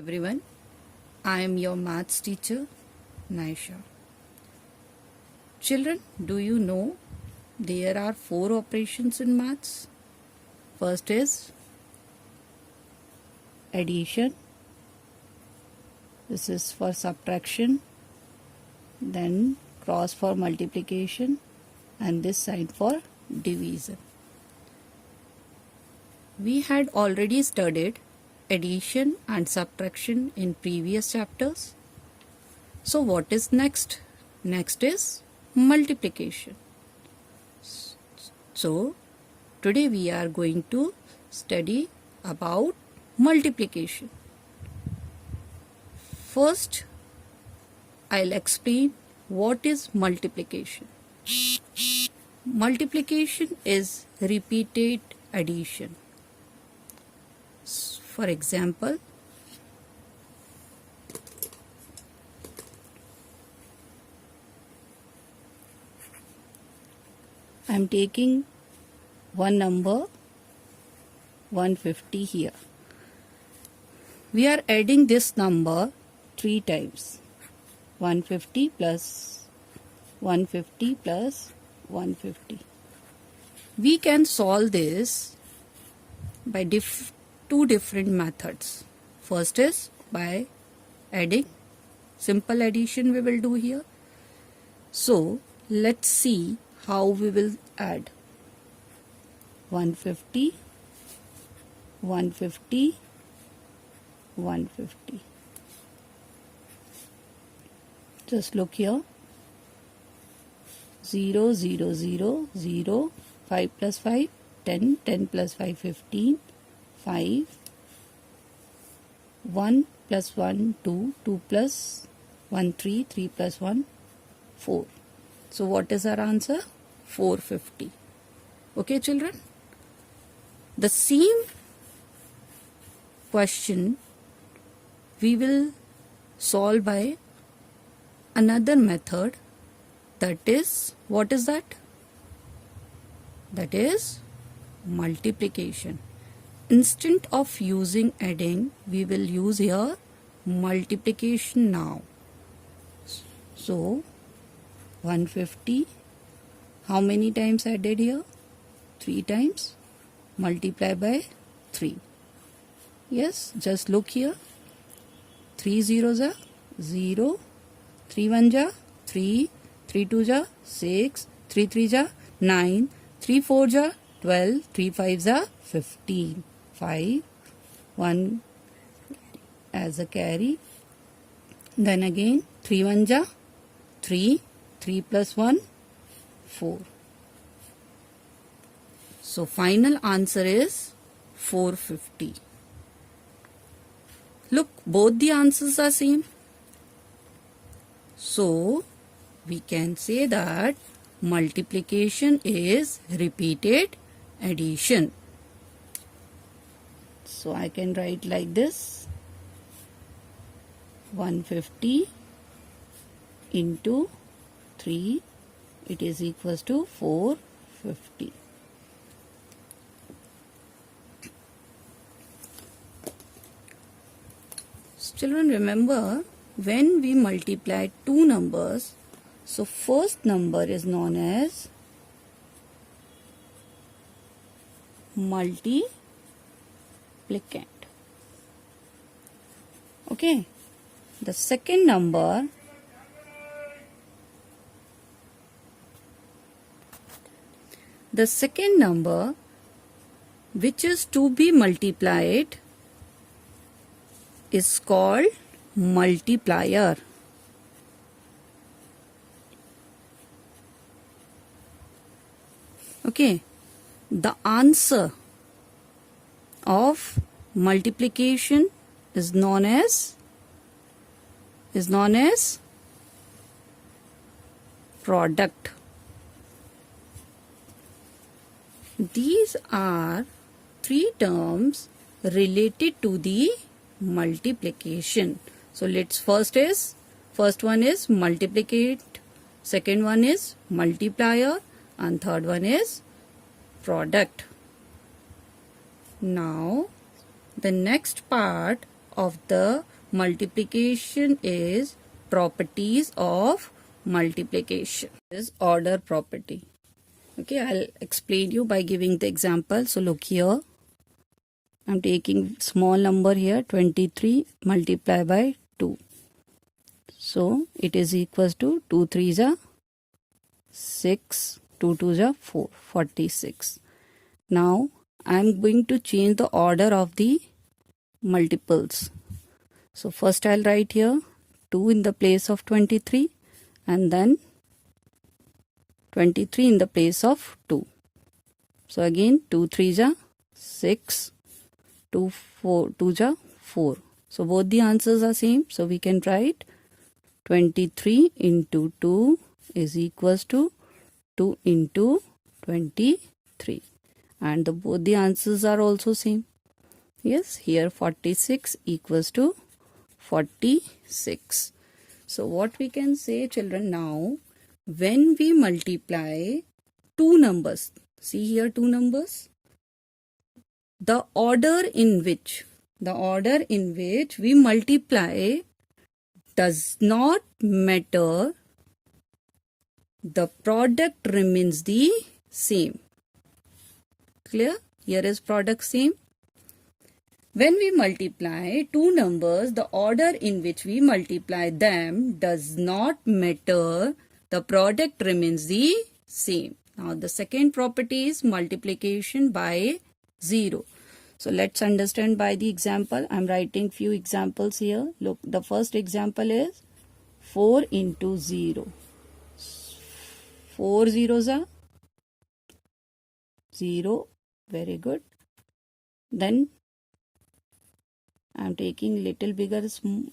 everyone. I am your maths teacher, Naisha. Children, do you know there are 4 operations in maths? First is addition. This is for subtraction. Then cross for multiplication and this sign for division. We had already studied addition and subtraction in previous chapters. So what is next? Next is multiplication. So today we are going to study about multiplication. First, I'll explain what is multiplication. Multiplication is repeated addition. For example, I am taking one number 150 here. We are adding this number 3 times. 150 plus 150 plus 150. We can solve this by two different methods. First is by adding. Simple addition we will do here. So let's see how we will add 150, 150, 150. Just look here. 0, 0, 0, 0, 5 plus 5, 10, 10 plus 5, 15, 5, 1 plus 1, 2, 2 plus 1, 3, 3 plus 1, 4. So what is our answer? 450. Okay, children? The same question we will solve by another method, that is, what is that? That is multiplication. Instead of using adding, we will use here multiplication now. So 150, how many times added here? 3 times. Multiply by 3. Yes, just look here. 3 zeros are 0, 3 ones are 3, 3 twos are 6, 3 threes are 9, 3 fours are 12, 3 fives are 15. 5, 1 as a carry. Then again 3 ones are 3, 3 plus 1, 4. So final answer is 450. Look, both the answers are same. So we can say that multiplication is repeated addition. So I can write like this: 150 into 3, it is equals to 450. Children, remember, when we multiply two numbers, so first number is known as multiplicand. Okay. The second number which is to be multiplied is called multiplier. Okay. The answer of multiplication is known as product. These are 3 terms related to the multiplication. So let's first one is multiplicate, second one is multiplier, and third one is product. Now the next part of the multiplication is properties of multiplication. This is order property. Okay, I'll explain you by giving the example. So look here. I'm taking small number here, 23 multiply by 2. So it is equals to 2 3s are 6, 2 2s are 4, 46. Now I'm going to change the order of the multiples. So first I'll write here 2 in the place of 23 and then 23 in the place of 2. So again 2 3s are 6, 2 4 2s are 4. So both the answers are same. So we can write 23 into 2 is equals to 2 into 23. And both the answers are also same. Yes, here 46 equals to 46. So what we can say, children, now when we multiply two numbers, see here two numbers, the order in which we multiply does not matter, the product remains the same. Clear? Here is product same. When we multiply two numbers, the order in which we multiply them does not matter, the product remains the same. Now the second property is multiplication by 0. So let's understand by the example. I'm writing few examples here. Look, the first example is 4 into 0. 4 zeros are 0. Very good. Then I'm taking little bigger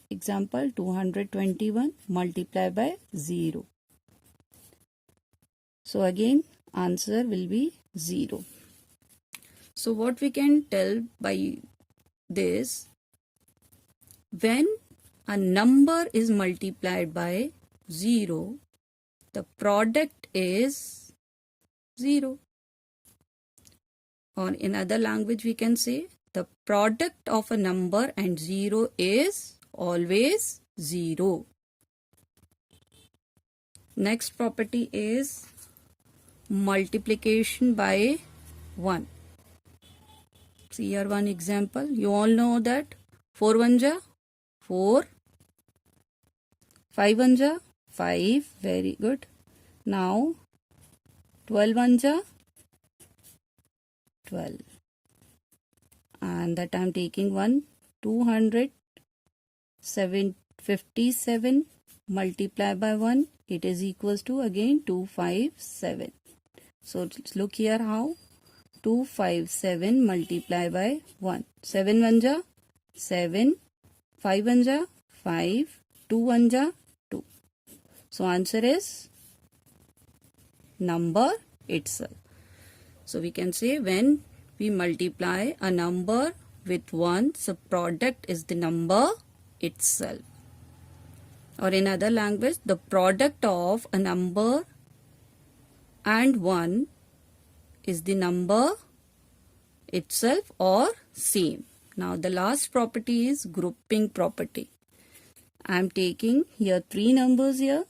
example, 221 multiply by 0. So again answer will be 0. So what we can tell by this, when a number is multiplied by 0, the product is 0. Or in other language we can say the product of a number and 0 is always 0. Next property is multiplication by 1. See here one example. You all know that 4 1s are 4, 5 1s are 5. Very good. Now 12 1s are 12. And that I am taking 257 multiply by 1. It is equals to again 257. So look here how 257 multiply by 1. 7 1s are 7, 5 1s are 5, 2 1s are 2. So answer is number itself. So we can say when we multiply a number with 1, so product is the number itself. Or in other language, the product of a number and 1 is the number itself or same. Now the last property is grouping property. I am taking here 3 numbers here,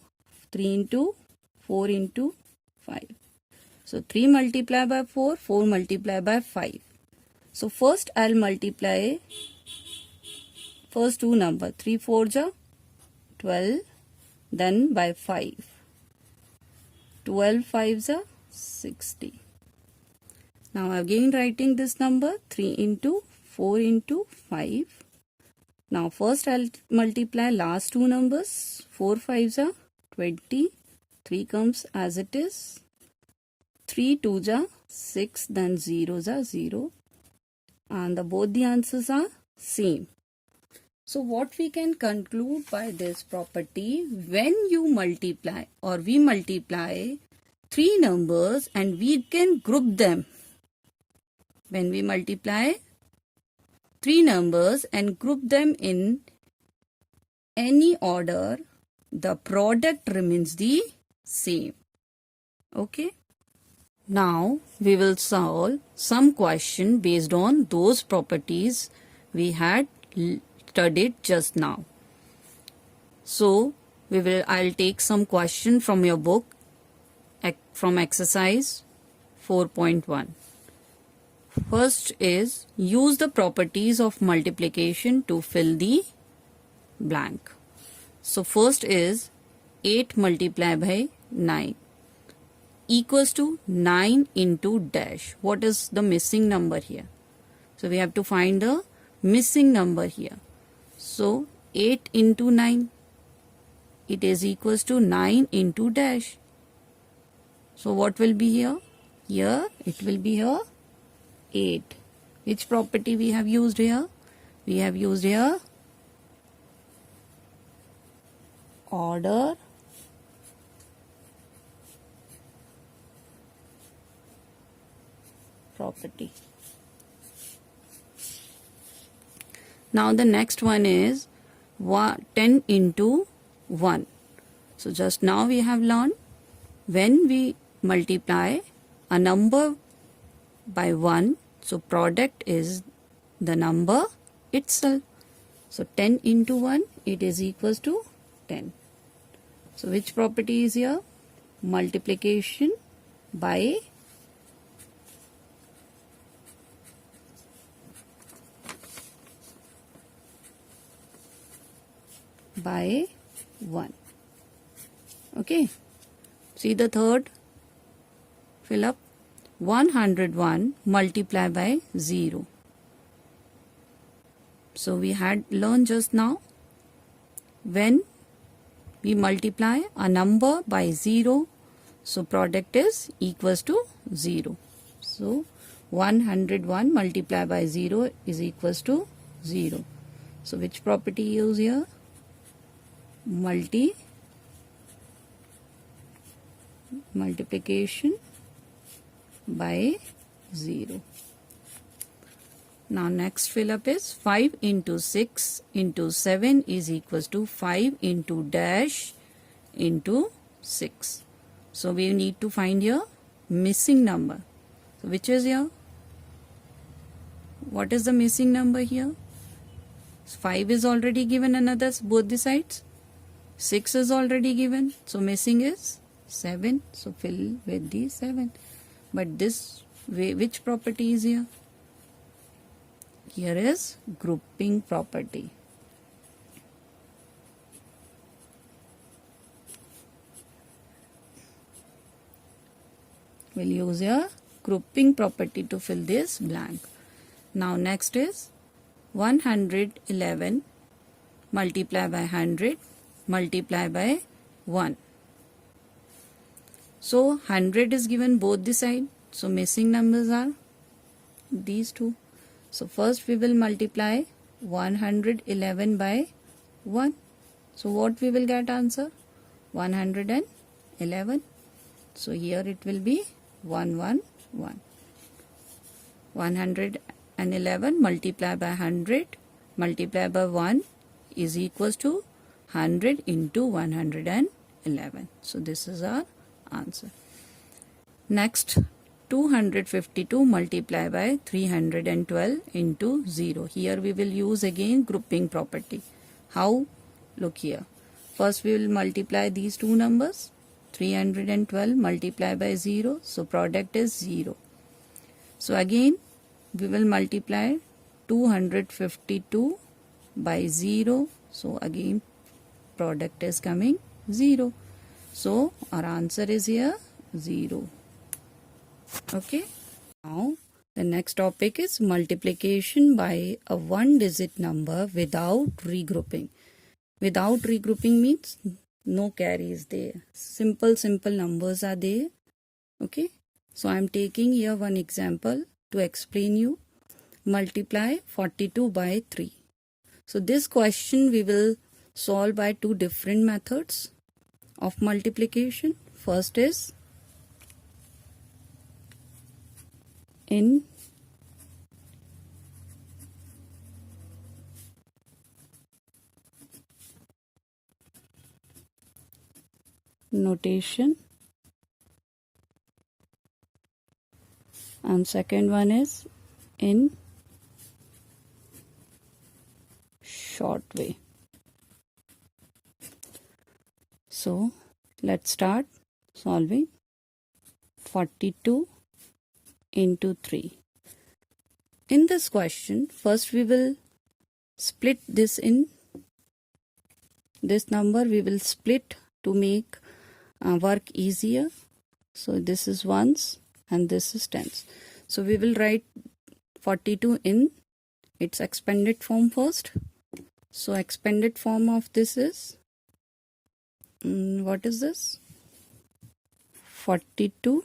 3 into 4 into 5. So 3 multiply by 4, 4 multiply by 5. So first I'll multiply first two numbers, 3 4s are 12, then by 5. 12 5s are 60. Now again writing this number 3 into 4 into 5. Now first I'll multiply last two numbers, 4 5s are 20, 3 comes as it is, 3 2s are 6, then 0s are 0, and both the answers are same. So what we can conclude by this property, when you multiply or we multiply 3 numbers and we can group them. When we multiply 3 numbers and group them in any order, the product remains the same. Okay. Now we will solve some question based on those properties we had studied just now. So I'll take some question from your book from exercise 4.1. First is use the properties of multiplication to fill the blank. So first is 8 multiplied by 9 equals to 9 into dash. What is the missing number here? So we have to find the missing number here. So 8 into 9, it is equals to 9 into dash. So what will be here? Here it will be here 8. Which property we have used here? We have used here order property. Now the next one is 10 into 1. So just now we have learned when we multiply a number by 1, so product is the number itself. So 10 into 1, it is equals to 10. So which property is here? Multiplication by by 1. Okay. See the third. Fill up. 101 multiplied by 0. So we had learned just now when we multiply a number by 0, so product is equals to 0. So 101 multiplied by 0 is equals to 0. So which property use here? Multiplication by 0. Now next fill up is 5 into 6 into 7 is equals to 5 into dash into 6. So we need to find your missing number. So which is here? What is the missing number here? 5 is already given another both the sides. 6 is already given. So missing is 7. So fill with the 7. But this way, which property is here? Here is grouping property. We'll use a grouping property to fill this blank. Now next is 111 multiplied by 100 multiplied by 1. So 100 is given both the side. So missing numbers are these two. So first we will multiply 111 by 1. So what we will get answer? 111. So here it will be 111. 111 multiplied by 100 multiplied by 1 is equals to 100 into 111. So this is our answer. Next 252 multiplied by 312 into 0. Here we will use again grouping property. How? Look here. First we will multiply these two numbers. 312 multiplied by 0. So product is 0. So again we will multiply 252 by 0. So again product is coming 0. So our answer is here 0. Okay. Now the next topic is multiplication by a one-digit number without regrouping. Without regrouping means no carry is there. Simple numbers are there. Okay. So I am taking here one example to explain you. Multiply 42 by 3. So this question we will solve by two different methods of multiplication. First is in notation and second one is in short way. So let's start solving. 42 into 3. In this question, first we will split this in this number. We will split to make work easier. So this is ones and this is tens. So we will write 42 in its expanded form first. So expanded form of this is, what is this? 42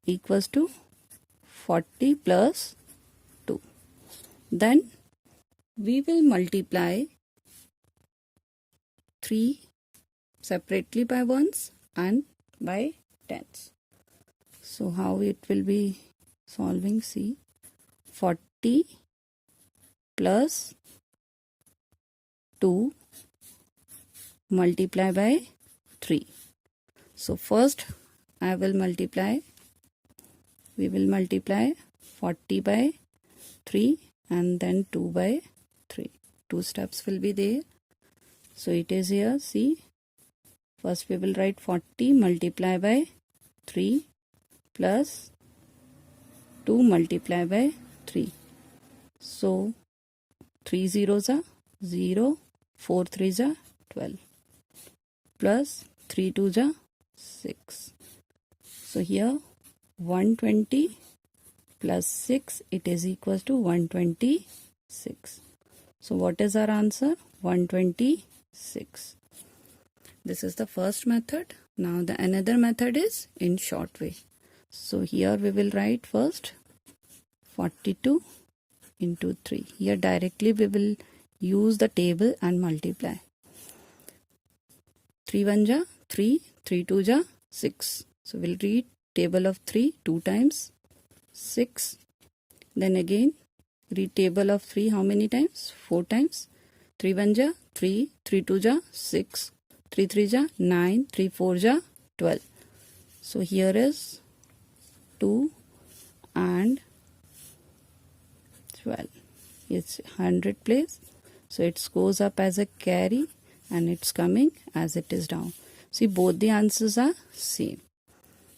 equals to 40 plus 2. Then we will multiply 3 separately by ones and by tens. So how it will be solving? See, 40 plus 2 multiply by 3. So first we will multiply 40 by 3 and then 2 by 3. 2 steps will be there. So it is here, see. First we will write 40 multiply by 3 plus 2 multiply by 3. So 3 zeros are 0, 4 threes are 12 plus 3 twos are 6. So here 120 plus 6, it is equals to 126. So what is our answer? 126. This is the first method. Now the another method is in short way. So here we will write first 42 into 3. Here directly we will use the table and multiply. 3 1 ja 3, 3 2 ja 6. So we'll read table of 3 2 times 6. Then again read table of 3 how many times? 4 times. 3 1 ja 3, 3 2 ja 6, 3 3 ja 9, 3 4 ja 12. So here is 2 and 12. It's 100 place. So it goes up as a carry and it's coming as it is down. See, both the answers are same.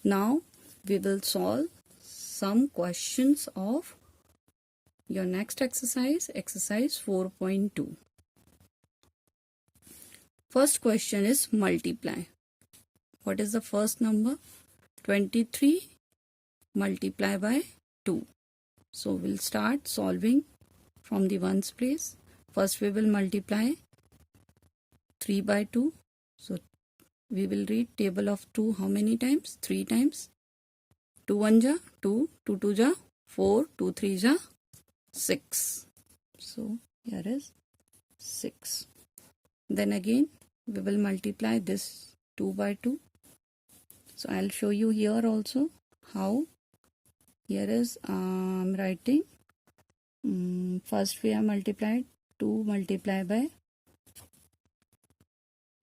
Now we will solve some questions of your next exercise, exercise 4.2. First question is multiply. What is the first number? 23 multiply by 2. So we'll start solving from the ones place. First we will multiply 3 by 2. So we will read table of 2 how many times? 3 times. 2 1 ja 2, 2 2 ja 4, 2 3 ja 6. So here is 6. Then again we will multiply this 2 by 2. So I'll show you here also how. Here is I'm writing first we have multiplied 2 multiply by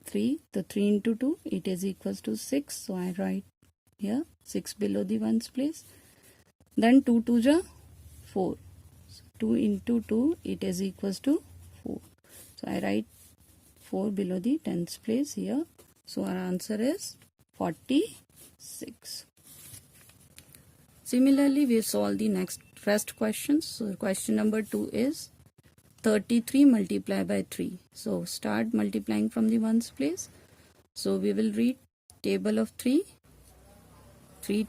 3. The 3 into 2 it is equals to 6. So I write here 6 below the ones place. Then 2 2 ja 4. So 2 into 2 it is equals to 4. So I write 4 below the tens place here. So our answer is 46. Similarly, we solve the rest questions. So question number 2 is 33 multiply by 3. So start multiplying from the ones place. So we will read table of 3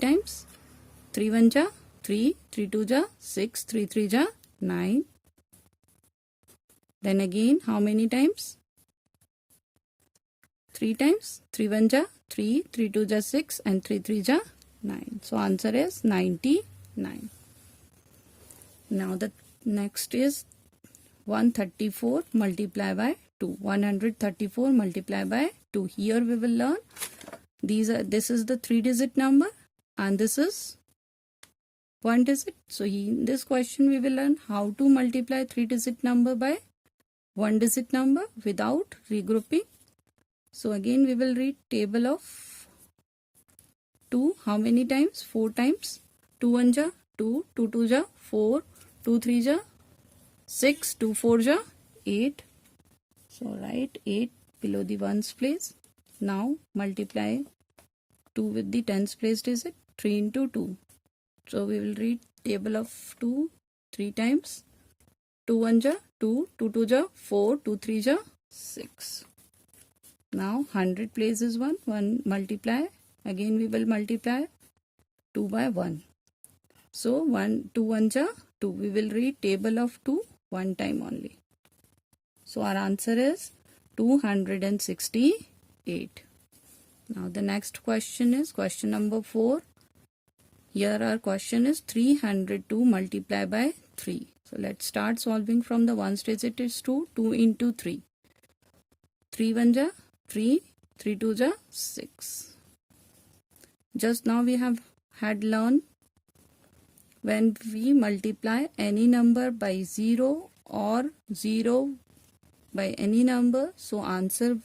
times. 3 1 ja 3, 3 2 ja 6, 3 3 ja 9. Then again how many times? 3 times. 3 1 ja 3, 3 2 ja 6 and 3 3 ja 9. So answer is 99. Now the next is 134 multiply by 2. 134 multiply by 2. Here we will learn this is the 3-digit number and this is 1 digit. So in this question we will learn how to multiply 3-digit number by 1-digit number without regrouping. So again we will read table of 2 how many times? 4 times. 2 1 ja 2, 2 2 ja 4, 2 3 ja 6, 2 4 ja 8. So write 8 below the ones place. Now multiply 2 with the tens place digit. 3 into 2. So we will read table of 2 3 times. 2 1 ja 2, 2 2 ja 4, 2 3 ja 6. Now 100 place is 1. 1 multiply. Again we will multiply 2 by 1. So 1 2 1 ja 2. We will read table of 2 one time only. So our answer is 268. Now the next question is question number 4. Here our question is 302 multiplied by 3. So let's start solving from the ones digit is 2. 2 into 3. 3 1 ja 3. 3 2 ja 6. Just now we have had learned when we multiply any number by 0 or 0 by any number, so answer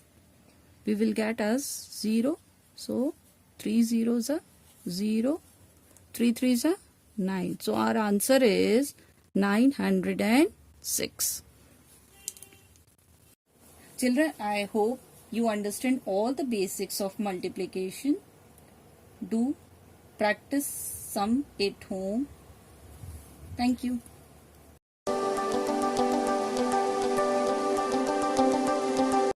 we will get as 0. So 3 zeros are 0, 3 threes are 9. So our answer is 906. Children, I hope you understand all the basics of multiplication. Do practice some at home. Thank you.